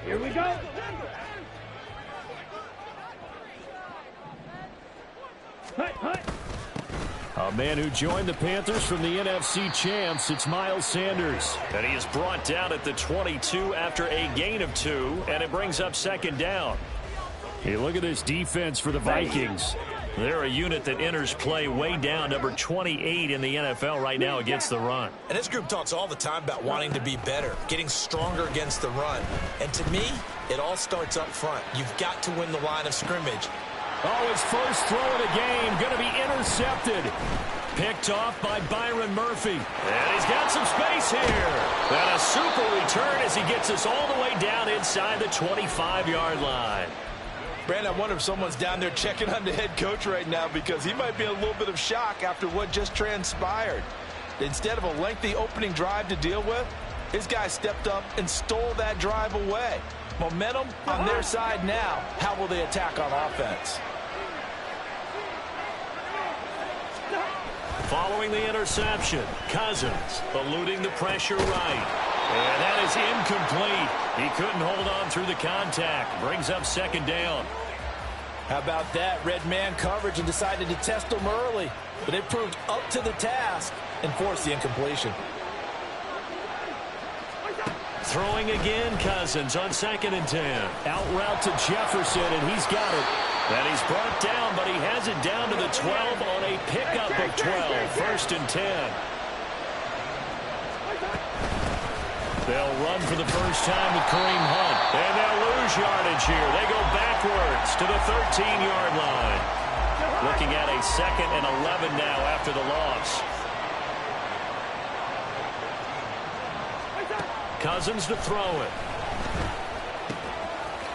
Here we go. A man who joined the Panthers from the NFC champs, it's Miles Sanders. And he is brought down at the 22 after a gain of 2, and it brings up second down. Hey, look at this defense for the Vikings. They're a unit that enters play way down, number 28 in the NFL right now against the run. And this group talks all the time about wanting to be better, getting stronger against the run. And to me, it all starts up front. You've got to win the line of scrimmage. Oh, his first throw of the game, going to be intercepted. Picked off by Byron Murphy. And he's got some space here. And a super return as he gets us all the way down inside the 25-yard line. Brandon, I wonder if someone's down there checking on the head coach right now, because he might be in a little bit of shock after what just transpired. Instead of a lengthy opening drive to deal with, his guy stepped up and stole that drive away. Momentum on their side now. How will they attack on offense? Following the interception, Cousins eluding the pressure right. And that is incomplete. He couldn't hold on through the contact. Brings up second down. How about that? Red man coverage and decided to test him early. But it proved up to the task and forced the incompletion. Throwing again, Cousins on 2nd and 10. Out route to Jefferson, and he's got it. And he's brought down, but he has it down to the 12 on a pickup of 12. 1st and 10. They'll run for the first time with Kareem Hunt. And they'll lose yardage here. They go backwards to the 13-yard line. Looking at a 2nd and 11 now after the loss. Cousins to throw it.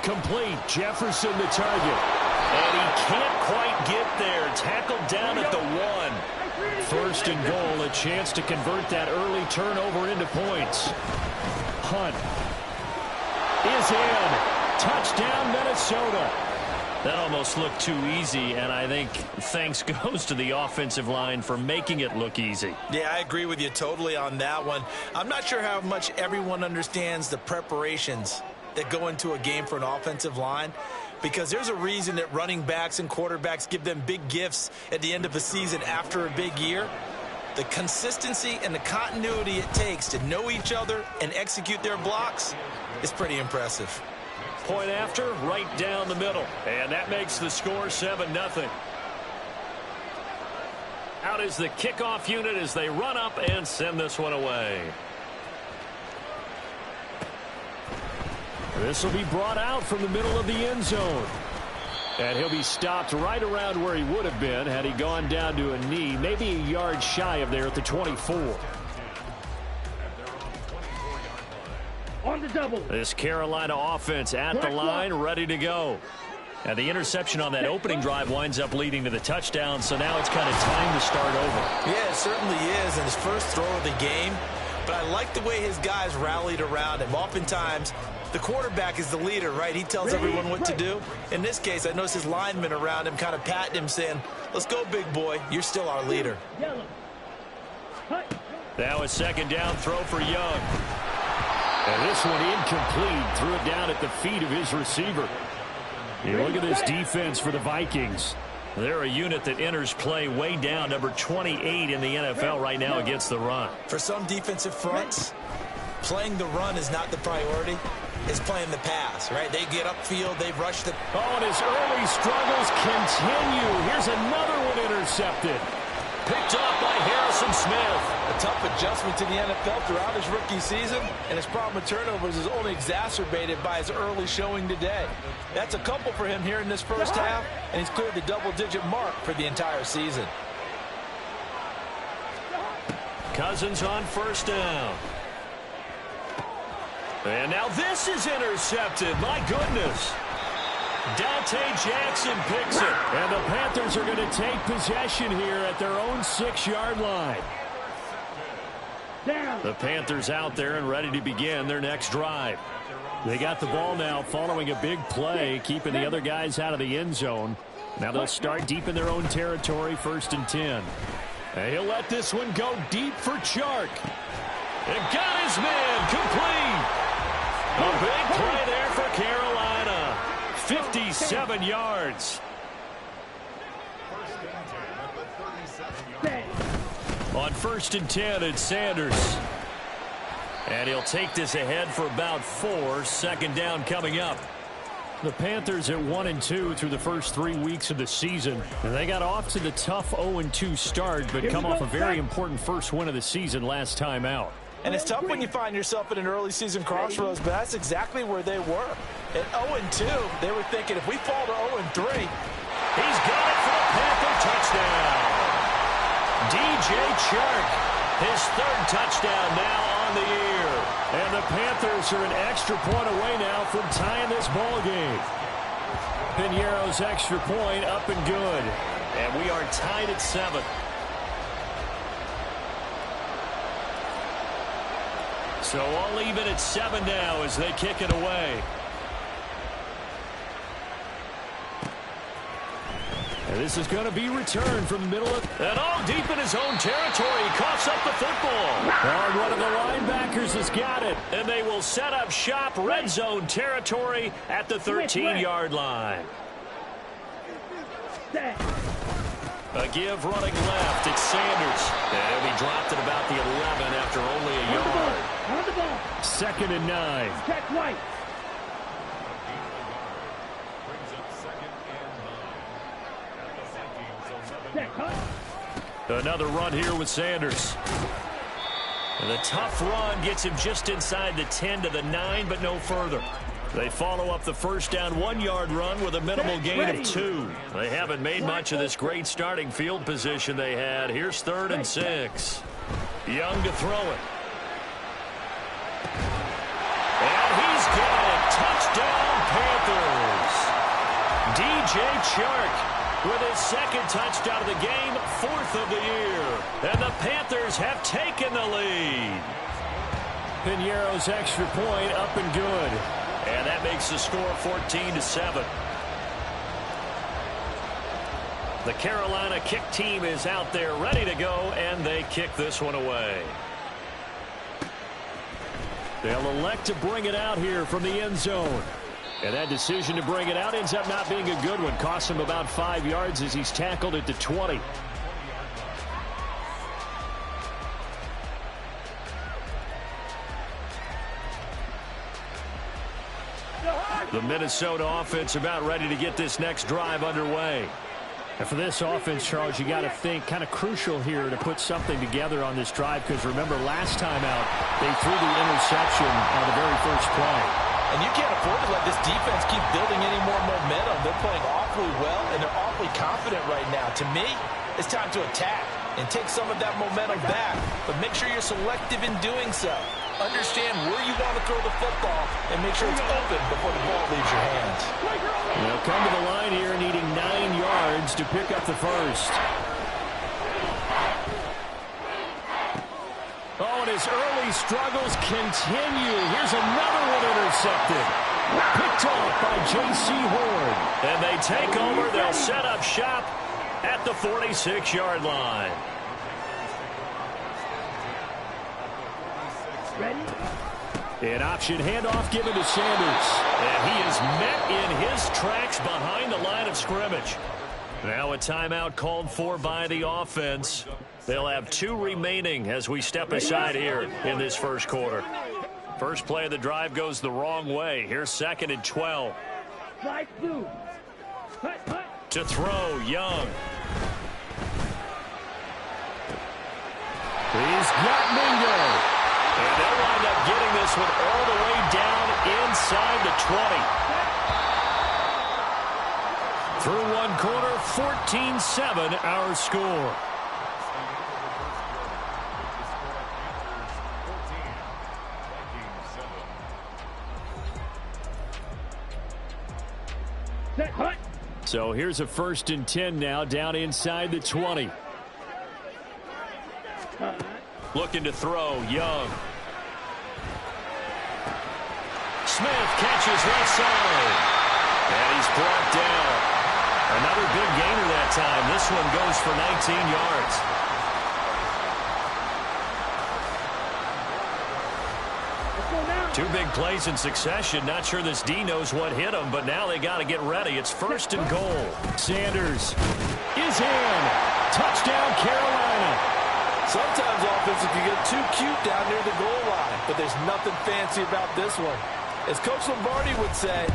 Complete. Jefferson the target. And he can't quite get there. Tackled down at the 1. 1st and goal. A chance to convert that early turnover into points. Hunt is in. Touchdown, Minnesota. That almost looked too easy, and I think thanks goes to the offensive line for making it look easy. Yeah, I agree with you totally on that one. I'm not sure how much everyone understands the preparations that go into a game for an offensive line, because there's a reason that running backs and quarterbacks give them big gifts at the end of the season after a big year. The consistency and the continuity it takes to know each other and execute their blocks is pretty impressive. Point after, right down the middle. And that makes the score 7-0. Out is the kickoff unit as they run up and send this one away. This will be brought out from the middle of the end zone. And he'll be stopped right around where he would have been had he gone down to a knee, maybe a yard shy of there at the 24. On the double. This Carolina offense at the line, ready to go. And the interception on that opening drive winds up leading to the touchdown, so now it's kind of time to start over. Yeah, it certainly is, and his first throw of the game. But I like the way his guys rallied around him. Oftentimes, the quarterback is the leader, right? He tells everyone what to do. In this case, I noticed his linemen around him kind of patting him, saying, let's go, big boy. You're still our leader. Now a second down throw for Young. And this one incomplete. Threw it down at the feet of his receiver. You look at this defense for the Vikings. They're a unit that enters play way down, number 28 in the NFL right now against the run. For some defensive fronts, playing the run is not the priority. It's playing the pass, right? They get upfield, they rush the... Oh, and his early struggles continue. Here's another one intercepted. Picked off by Harrison Smith. A tough adjustment to the NFL throughout his rookie season, and his problem with turnovers is only exacerbated by his early showing today. That's a couple for him here in this first half, and he's cleared the double-digit mark for the entire season. Cousins on first down. And now this is intercepted. My goodness. Dante Jackson picks it. And the Panthers are going to take possession here at their own 6-yard line. The Panthers out there and ready to begin their next drive. They got the ball now following a big play, keeping the other guys out of the end zone. Now they'll start deep in their own territory, 1st and 10. And he'll let this one go deep for Chark. And got his man complete. A big play there for 57 yards. On 1st and 10, it's Sanders. And he'll take this ahead for about 4. Second down coming up. The Panthers at 1-2 through the first 3 weeks of the season. And they got off to the tough 0-2 start, but come off a very important first win of the season last time out. And it's tough when you find yourself at an early season crossroads, but that's exactly where they were. At 0-2, they were thinking, if we fall to 0-3. He's got it for the Panther touchdown. DJ Chark, his 3rd touchdown now on the year. And the Panthers are an extra point away now from tying this ball game. Piñeiro's extra point up and good. And we are tied at 7. So all even at 7 now as they kick it away. And this is going to be returned from the middle of... And all deep in his own territory. He coughs up the football. And one of the linebackers has got it. And they will set up shop red zone territory at the 13-yard line. A give running left. It's Sanders. And he dropped it about the 11 after only a yard. On the ball. 2nd and 9. Check right. Another run here with Sanders. And the tough run gets him just inside the 10 to the 9, but no further. They follow up the first down 1-yard run with a minimal gain of 2. They haven't made much of this great starting field position they had. Here's 3rd and 6. Young to throw it. And he's got it. Touchdown, Panthers. DJ Chark with his 2nd touchdown of the game, 4th of the year. And the Panthers have taken the lead. Piñeiro's extra point up and good. And that makes the score 14-7. The Carolina kick team is out there ready to go, and they kick this one away. They'll elect to bring it out here from the end zone. And that decision to bring it out ends up not being a good one. Costs him about 5 yards as he's tackled at the 20. The Minnesota offense about ready to get this next drive underway. And for this offense, Charles, you got to think kind of crucial here to put something together on this drive, because remember last time out they threw the interception on the very first play. And you can't afford to let this defense keep building any more momentum. They're playing awfully well, and they're awfully confident right now. To me, it's time to attack and take some of that momentum back. But make sure you're selective in doing so. Understand where you want to throw the football and make sure it's open before the ball leaves your hands. They'll come to the line here needing 9 yards to pick up the first. Oh, and his early struggles continue. Here's another one intercepted. Picked off by J.C. Horn. And they take over. They'll set up shop at the 46-yard line. An option handoff given to Sanders. And he is met in his tracks behind the line of scrimmage. Now a timeout called for by the offense. They'll have 2 remaining as we step aside here in this first quarter. First play of the drive goes the wrong way. Here's 2nd and 12. To throw, Young. He's got Mingo. And they'll wind up getting this one all the way down inside the 20. Through one quarter, 14-7 our score. So here's a 1st and 10 now down inside the 20. Looking to throw, Young. Smith catches left side. And he's brought down. Another big gainer that time. This one goes for 19 yards. Let's go now. Two big plays in succession. Not sure this D knows what hit him, but now they got to get ready. It's first and goal. Sanders is in. Touchdown, Carolina. Sometimes offense can get too cute down near the goal line, but there's nothing fancy about this one. As Coach Lombardi would say,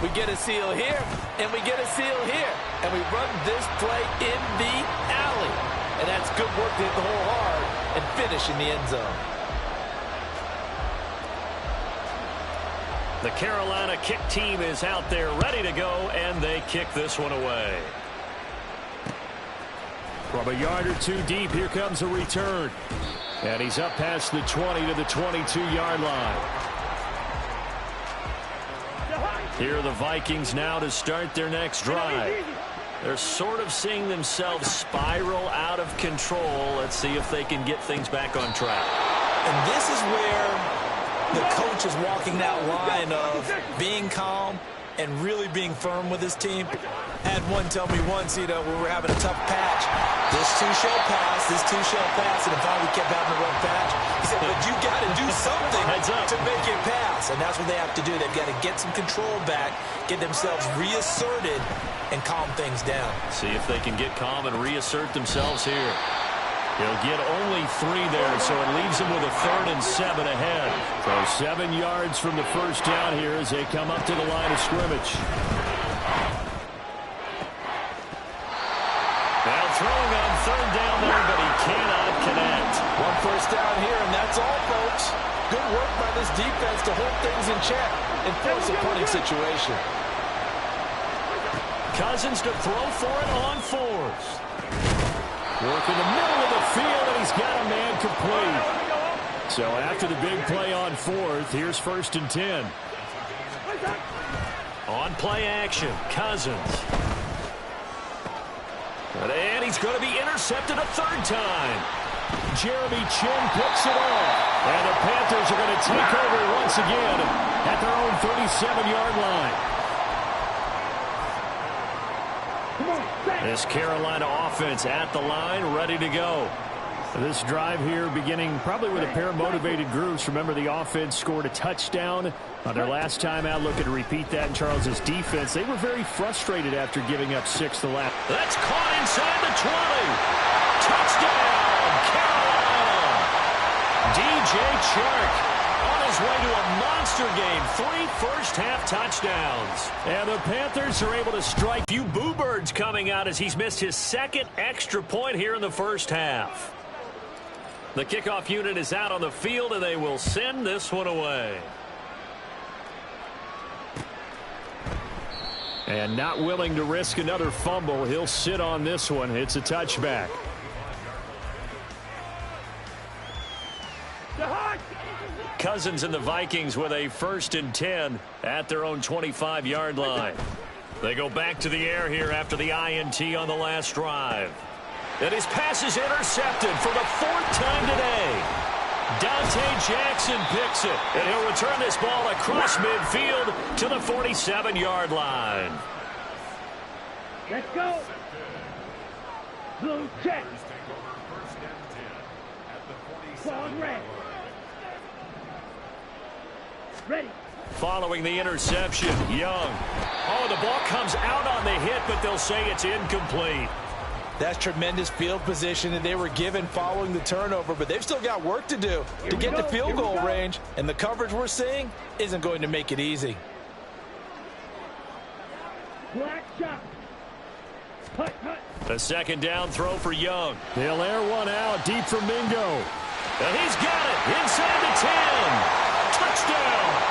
we get a seal here, and we get a seal here, and we run this play in the alley. And that's good work to hit the hole hard and finish in the end zone. The Carolina kick team is out there ready to go, and they kick this one away. From a yard or two deep, here comes a return. And he's up past the 20 to the 22-yard line. Here are the Vikings now to start their next drive. They're sort of seeing themselves spiral out of control. Let's see if they can get things back on track. And this is where the coach is walking that line of being calm and really being firm with his team. I had one tell me once, we were having a tough patch. This too shall pass, this too shall pass, and if we kept having a rough patch, he said, but you got to do something to make it pass. And that's what they have to do. They've got to get some control back, get themselves reasserted, and calm things down. See if they can get calm and reassert themselves here. He'll get only 3 there, so it leaves him with a 3rd and 7 ahead. So 7 yards from the first down here as they come up to the line of scrimmage. Now throwing on 3rd down there, but he cannot connect. One first down here, and that's all, folks. Good work by this defense to hold things in check and force a punting situation. Cousins to throw for it on 4th. Work in the middle of the field, and he's got a man complete. So after the big play on 4th, here's 1st and 10. On play action, Cousins. And he's going to be intercepted a 3rd time. Jeremy Chin picks it off. And the Panthers are going to take over once again at their own 37-yard line. This Carolina offense at the line, ready to go. This drive here beginning probably with a pair of motivated groups. Remember, the offense scored a touchdown on their last time out. Looking to repeat that in Charles's defense. They were very frustrated after giving up 6 the last. That's caught inside the 20. Touchdown, Carolina. DJ Chark on his way to a monster game. 3 first-half touchdowns. And the Panthers are able to strike. Few boo birds coming out as he's missed his 2nd extra point here in the first half. The kickoff unit is out on the field, and they will send this one away. And not willing to risk another fumble, he'll sit on this one. It's a touchback. Cousins and the Vikings with a 1st and 10 at their own 25-yard line. They go back to the air here after the INT on the last drive. And his pass is intercepted for the 4th time today. Dante Jackson picks it, and he'll return this ball across midfield to the 47-yard line. Let's go. Blue check. Ball red. Ready. Following the interception, Young. Oh, the ball comes out on the hit, but they'll say it's incomplete. That's tremendous field position that they were given following the turnover, but they've still got work to do to get to field goal range, and the coverage we're seeing isn't going to make it easy. Black shot. Hut, hut. The 2nd down throw for Young. They'll air one out deep for Mingo. And he's got it inside the 10. Touchdown.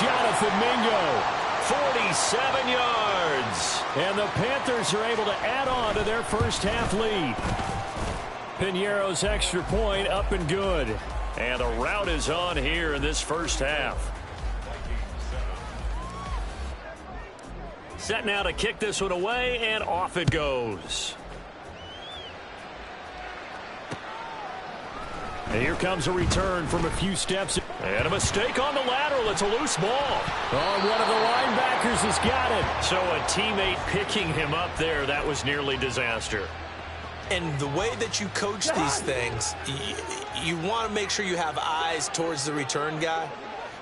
Jonathan Mingo, 47 yards. And the Panthers are able to add on to their first half lead. Piñeiro's extra point up and good. And the route is on here in this first half. Set now to kick this one away, and off it goes. And here comes a return from a few steps. And a mistake on the lateral. It's a loose ball. Oh, one of the linebackers has got it. So a teammate picking him up there. That was nearly disaster. And the way that you coach these things, you want to make sure you have eyes towards the return guy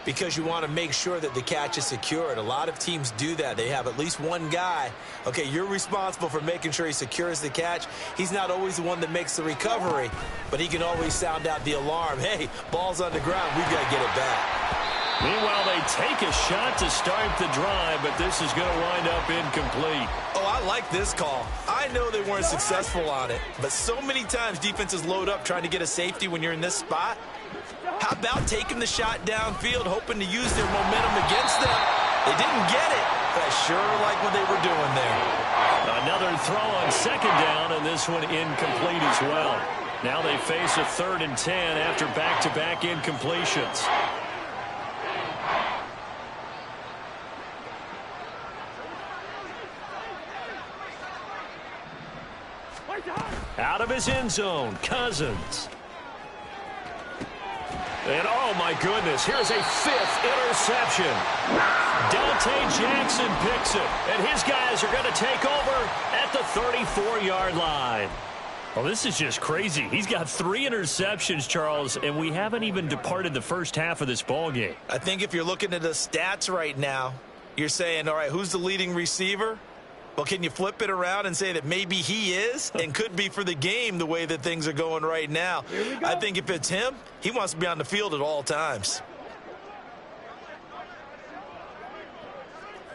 because you want to make sure that the catch is secured. A lot of teams do that. They have at least one guy. Okay, you're responsible for making sure he secures the catch. He's not always the one that makes the recovery, but he can always sound out the alarm. Hey, ball's on the ground. We've got to get it back. Meanwhile, they take a shot to start the drive, but this is going to wind up incomplete. Oh, I like this call. I know they weren't successful on it, but so many times defenses load up trying to get a safety when you're in this spot. How about taking the shot downfield, hoping to use their momentum against them? They didn't get it, but I sure like what they were doing there. Another throw on second down, and this one incomplete as well. Now they face a 3rd and 10 after back-to-back incompletions. Out of his end zone, Cousins. And oh my goodness, here's a 5th interception. Dante Jackson picks it, and his guys are going to take over at the 34-yard line. Well, this is just crazy. He's got 3 interceptions, Charles, and we haven't even departed the first half of this ball game. I think if you're looking at the stats right now, you're saying, all right, who's the leading receiver? Well, can you flip it around and say that maybe he is and could be for the game the way that things are going right now? I think if it's him, he wants to be on the field at all times.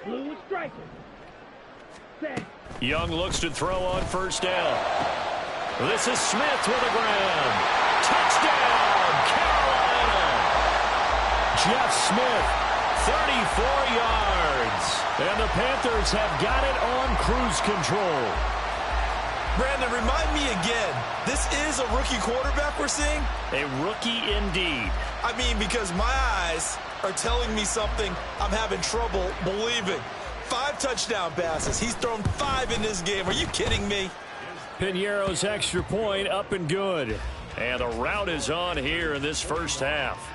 Blue striker. Set. Young looks to throw on first down. This is Smith with a ground. Touchdown, Carolina. Jeff Smith, 34 yards. And the Panthers have got it on cruise control. Brandon, remind me again, this is a rookie quarterback we're seeing? A rookie indeed. I mean, because my eyes are telling me something I'm having trouble believing. 5 touchdown passes. He's thrown 5 in this game. Are you kidding me? Piñeiro's extra point up and good. And the route is on here in this first half.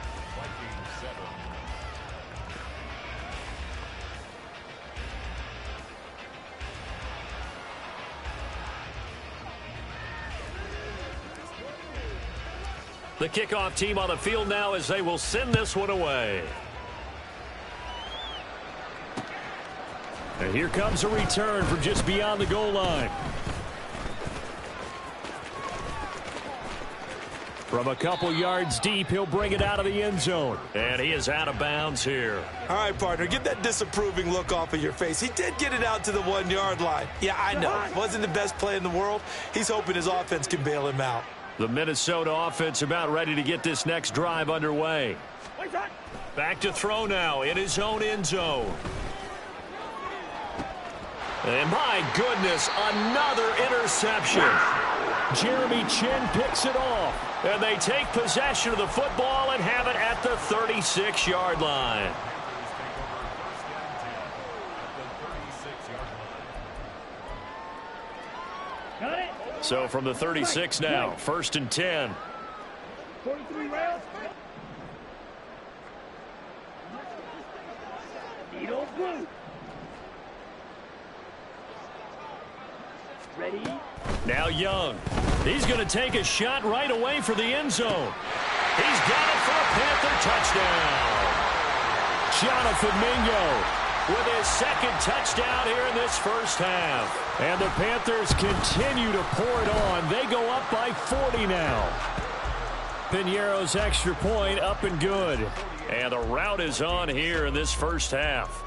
The kickoff team on the field now as they will send this one away. And here comes a return from just beyond the goal line. From a couple yards deep, he'll bring it out of the end zone. And he is out of bounds here. All right, partner, get that disapproving look off of your face. He did get it out to the 1-yard line. Yeah, I know. Wasn't the best play in the world. He's hoping his offense can bail him out. The Minnesota offense about ready to get this next drive underway. Back to throw now in his own end zone. And my goodness, another interception. Jeremy Chin picks it off. And they take possession of the football and have it at the 36-yard line. Got it. So from the 36 now, 1st and 10. 43 rounds. Needle blue. Ready. Now Young. He's going to take a shot right away for the end zone. He's got it for a Panther touchdown. Jonathan Mingo with his 2nd touchdown here in this first half. And the Panthers continue to pour it on. They go up by 40 now. Piñeiro's extra point up and good. And the route is on here in this first half.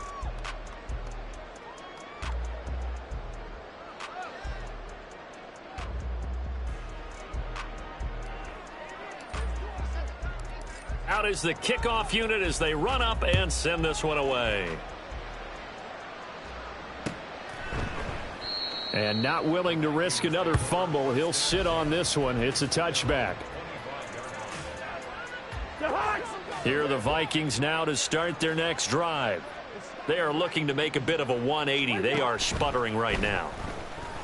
Out is the kickoff unit as they run up and send this one away. And not willing to risk another fumble, he'll sit on this one. It's a touchback. Here are the Vikings now to start their next drive. They are looking to make a bit of a 180. They are sputtering right now.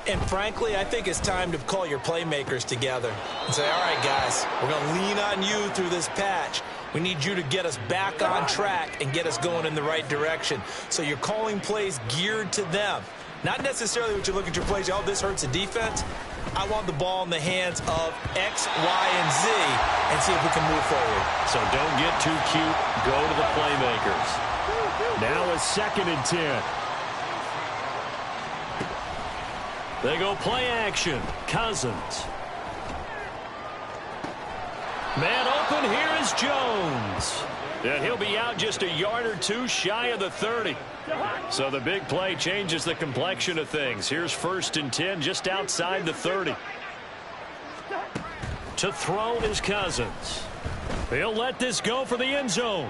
And frankly, I think it's time to call your playmakers together and say, all right, guys, we're going to lean on you through this patch. We need you to get us back on track and get us going in the right direction. So you're calling plays geared to them. Not necessarily what you look at your plays, oh, this hurts the defense. I want the ball in the hands of X, Y, and Z and see if we can move forward. So don't get too cute. Go to the playmakers. Now a 2nd and 10. They go play action. Cousins. Man open, here is Jones. And he'll be out just a yard or two shy of the 30. So the big play changes the complexion of things. Here's 1st and 10 just outside the 30. To throw is Cousins. He'll let this go for the end zone.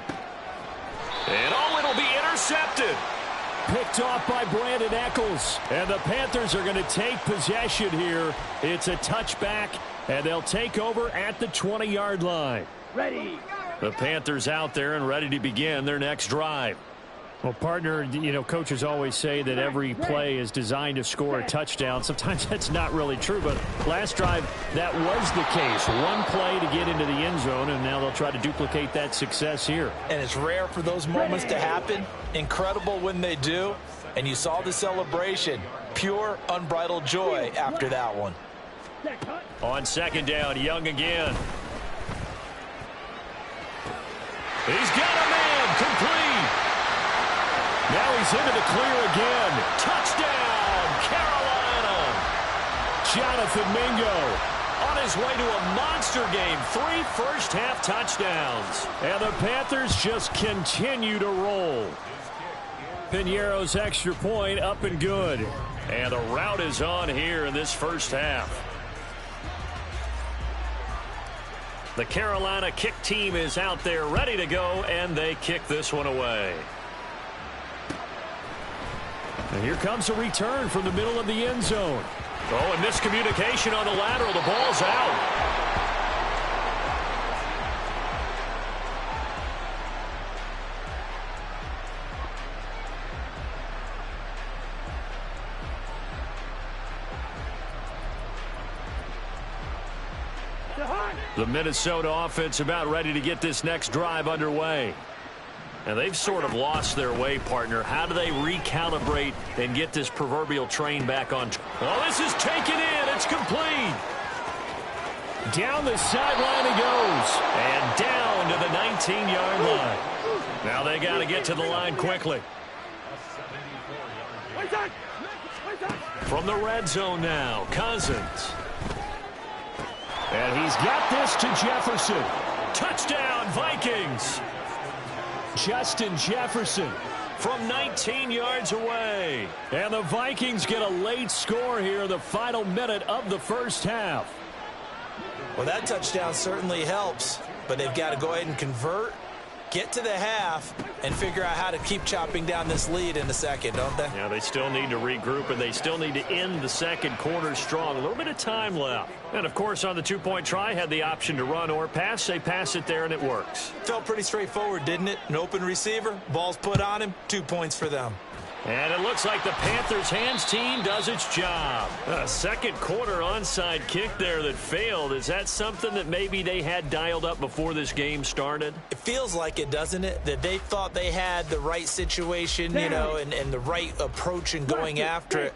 And it'll be intercepted. Picked off by Brandon Eccles. And the Panthers are going to take possession here. It's a touchback, and they'll take over at the 20-yard line. Ready. The Panthers out there and ready to begin their next drive. Well, partner, coaches always say that every play is designed to score a touchdown. Sometimes that's not really true, but last drive, that was the case. One play to get into the end zone, and now they'll try to duplicate that success here. And it's rare for those moments to happen. Incredible when they do. And you saw the celebration. Pure, unbridled joy after that one. On 2nd down, Young again. He's got a man, complete. Now he's into the clear again. Touchdown, Carolina. Jonathan Mingo on his way to a monster game. 3 first-half touchdowns. And the Panthers just continue to roll. Piñeiro's extra point up and good. And the route is on here in this first half. The Carolina kick team is out there ready to go, and they kick this one away. And here comes a return from the middle of the end zone. Oh, and miscommunication on the lateral. The ball's out. The Minnesota offense about ready to get this next drive underway. And they've sort of lost their way, partner. How do they recalibrate and get this proverbial train back on? Oh, this is taken in. It's complete. Down the sideline he goes. And down to the 19-yard line. Now they got to get to the line quickly. From the red zone now, Cousins. And he's got this to Jefferson. Touchdown, Vikings. Justin Jefferson from 19 yards away. And the Vikings get a late score here in the final minute of the first half. Well, that touchdown certainly helps, but they've got to go ahead and convert, get to the half, and figure out how to keep chopping down this lead in the second, don't they? Yeah, they still need to regroup, and they still need to end the second quarter strong. A little bit of time left. And, of course, on the two-point try, had the option to run or pass. They pass it there, and it works. Felt pretty straightforward, didn't it? An open receiver, ball's put on him, 2 points for them. And it looks like the Panthers' hands team does its job. A second quarter onside kick there that failed. Is that something that maybe they had dialed up before this game started? It feels like it, doesn't it? That they thought they had the right situation, and the right approach in going after it.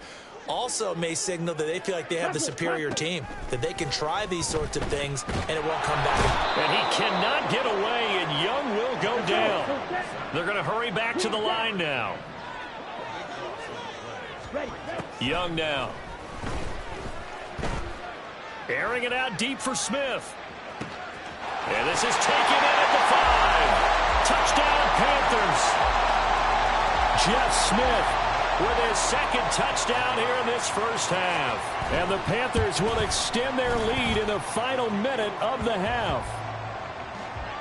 Also may signal that they feel like they have the superior team, that they can try these sorts of things and it won't come back. And he cannot get away, and Young will go down. They're going to hurry back to the line now. Young now. Airing it out deep for Smith. And this is taken in at the 5. Touchdown, Panthers. Jeff Smith with his second touchdown here in this first half. And the Panthers will extend their lead in the final minute of the half.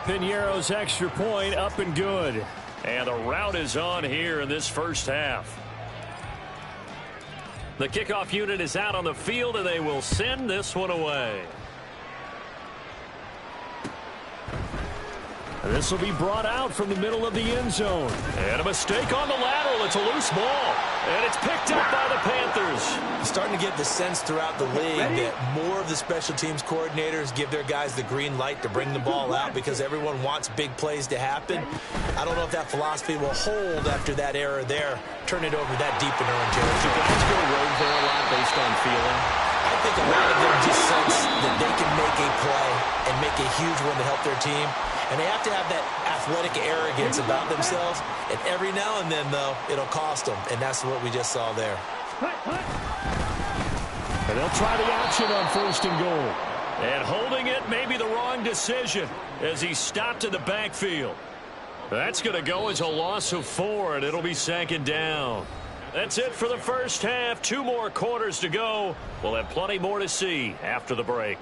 Piñeiro's extra point up and good. And the route is on here in this first half. The kickoff unit is out on the field, and they will send this one away. And this will be brought out from the middle of the end zone. And a mistake on the lateral. It's a loose ball. And it's picked up by the Panthers. You're starting to get the sense throughout the league that more of the special teams coordinators give their guys the green light to bring the ball out because everyone wants big plays to happen. I don't know if that philosophy will hold after that error there. Turn it over that deep in their own territory. Do guys go rogue there a lot based on feeling? I think a lot of them just sense that they can make a play and make a huge one to help their team. And they have to have that athletic arrogance about themselves. And every now and then, though, it'll cost them. And that's what we just saw there. And they'll try the option on 1st and goal. And holding it may be the wrong decision as he stopped in the backfield. That's going to go as a loss of 4, and it'll be 2nd down. That's it for the first half. 2 more quarters to go. We'll have plenty more to see after the break.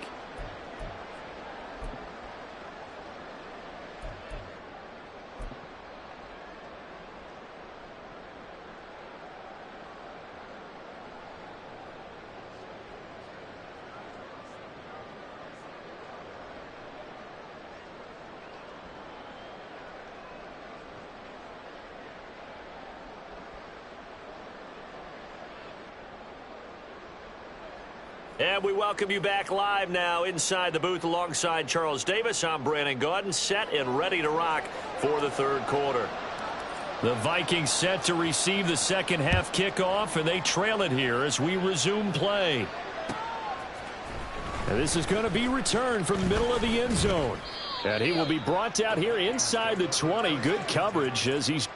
And we welcome you back live now inside the booth alongside Charles Davis. I'm Brandon Gaudin, set and ready to rock for the 3rd quarter. The Vikings set to receive the second half kickoff, and they trail it here as we resume play. And this is going to be returned from the middle of the end zone. And he will be brought down here inside the 20. Good coverage as he's